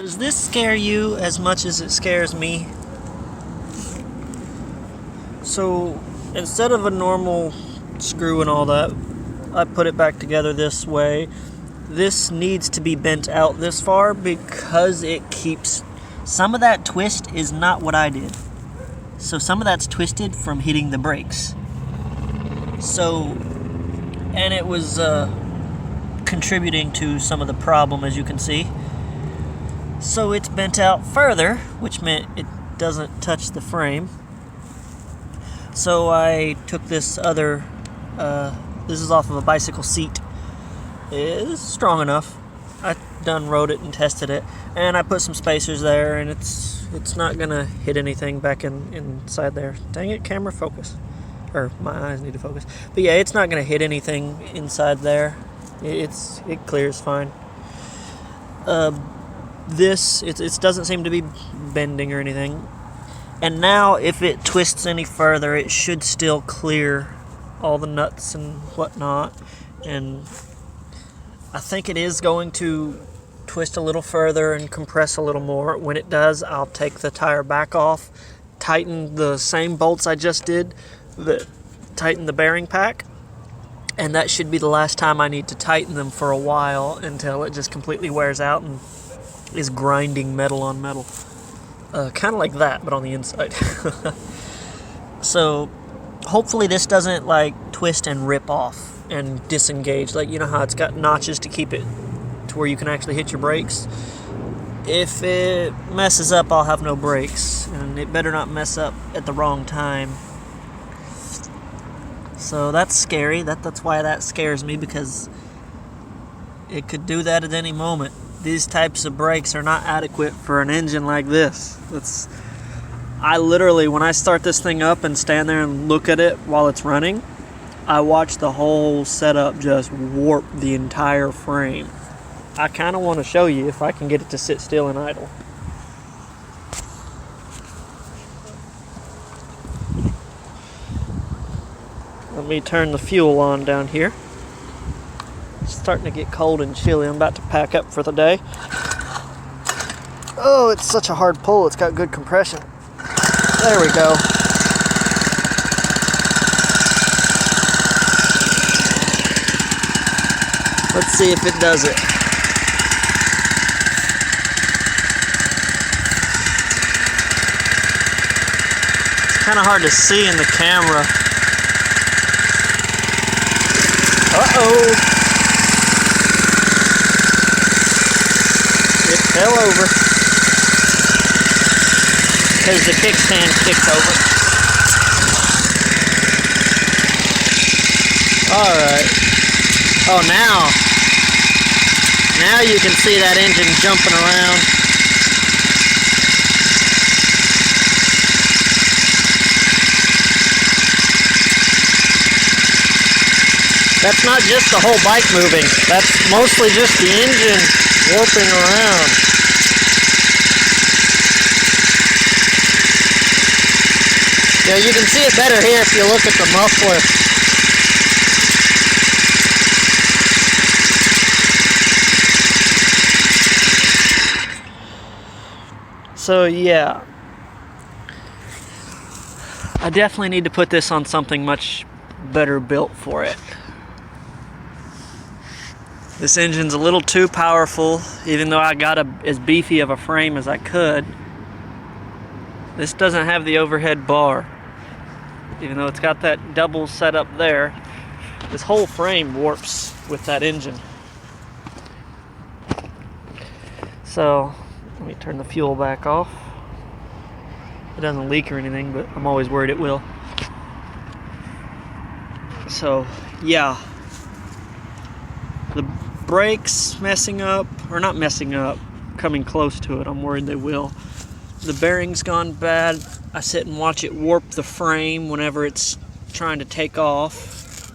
Does this scare you as much as it scares me? So instead of a normal screw and all that, I put it back together this way. This needs to be bent out this far because it keeps... Some of that twist is not what I did. So some of that's twisted from hitting the brakes. So, and it was contributing to some of the problem, as you can see. So it's bent out further, which meant it doesn't touch the frame. So I took this other, this is off of a bicycle seat. It's strong enough. I done rode it and tested it, and I put some spacers there, and it's not gonna hit anything back inside there. Dang it, camera focus. Or my eyes need to focus. But yeah, it's not gonna hit anything inside there. It clears fine. It doesn't seem to be bending or anything. And now if it twists any further, it should still clear all the nuts and whatnot. And I think it is going to twist a little further and compress a little more. When it does, I'll take the tire back off, tighten the same bolts I just did, tighten the bearing pack, and that should be the last time I need to tighten them for a while until it just completely wears out and is grinding metal on metal. Kind of like that, but on the inside. So hopefully this doesn't like twist and rip off and disengage. Like, you know how it's got notches to keep it to where you can actually hit your brakes? If it messes up, I'll have no brakes, and it better not mess up at the wrong time. So that's scary. That's why that scares me, because it could do that at any moment. These types of brakes are not adequate for an engine like this. I literally, when I start this thing up and stand there and look at it while it's running, I watch the whole setup just warp the entire frame. I kind of want to show you if I can get it to sit still and idle. Let me turn the fuel on down here. It's starting to get cold and chilly. I'm about to pack up for the day. Oh, it's such a hard pull. It's got good compression. There we go. Let's see if it does it. It's kind of hard to see in the camera. Uh-oh. It fell over because the kickstand kicked over. Alright. Oh, now you can see that engine jumping around. That's not just the whole bike moving. That's mostly just the engine warping around. Yeah, you can see it better here if you look at the muffler. So yeah, I definitely need to put this on something much better built for it. This engine's a little too powerful, even though I got as beefy of a frame as I could. This doesn't have the overhead bar, even though it's got that double setup there. This whole frame warps with that engine. So let me turn the fuel back off. It doesn't leak or anything, but I'm always worried it will. So yeah, the brakes messing up, or not messing up, coming close to it. I'm worried they will. The bearing's gone bad. I sit and watch it warp the frame whenever it's trying to take off.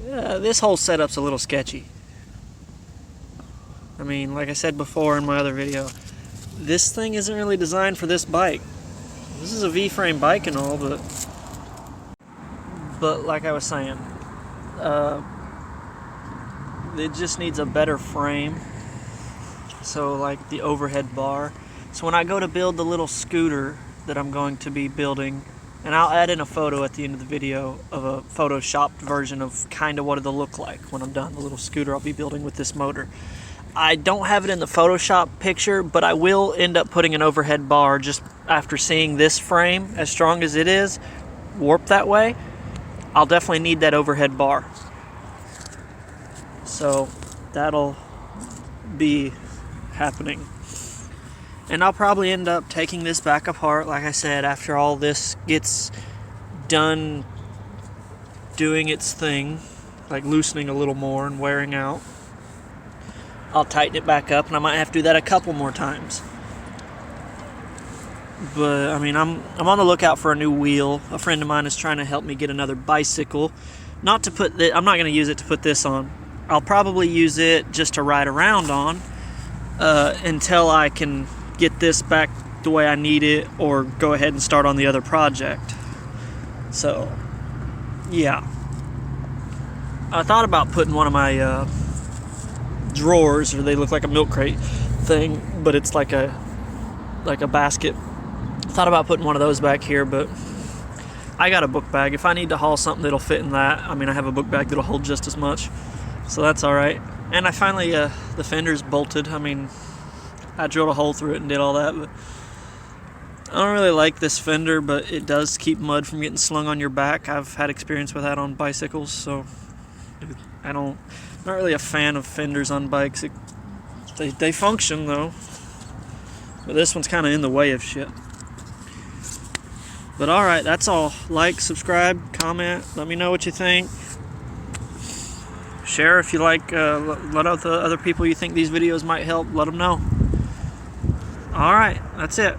Yeah, this whole setup's a little sketchy. I mean, like I said before in my other video, this thing isn't really designed for this bike. This is a V-frame bike and all, but like I was saying, it just needs a better frame. So like the overhead bar. So when I go to build the little scooter that I'm going to be building, and I'll add in a photo at the end of the video of a photoshopped version of kind of what it'll look like when I'm done, the little scooter I'll be building with this motor. I don't have it in the Photoshop picture, but I will end up putting an overhead bar just after seeing this frame, as strong as it is, warped that way. I'll definitely need that overhead bar. So that'll be happening. And I'll probably end up taking this back apart, like I said, after all this gets done doing its thing, like loosening a little more and wearing out. I'll tighten it back up, and I might have to do that a couple more times. But I mean, I'm on the lookout for a new wheel. A friend of mine is trying to help me get another bicycle. Not to put I'm not going to use it to put this on. I'll probably use it just to ride around on until I can get this back the way I need it, or go ahead and start on the other project. So, yeah. I thought about putting one of my drawers, or they look like a milk crate thing, but it's like a basket. Thought about putting one of those back here, but I got a book bag. If I need to haul something that'll fit in that, I mean, I have a book bag that'll hold just as much, so that's all right. And I finally, the fender's bolted. I mean, I drilled a hole through it and did all that, but I don't really like this fender, but it does keep mud from getting slung on your back. I've had experience with that on bicycles, so I'm not really a fan of fenders on bikes. They function though, but this one's kind of in the way of shit. But alright, that's all. Like, subscribe, comment, let me know what you think. Share if you like, let out the other people you think these videos might help, let them know. Alright, that's it.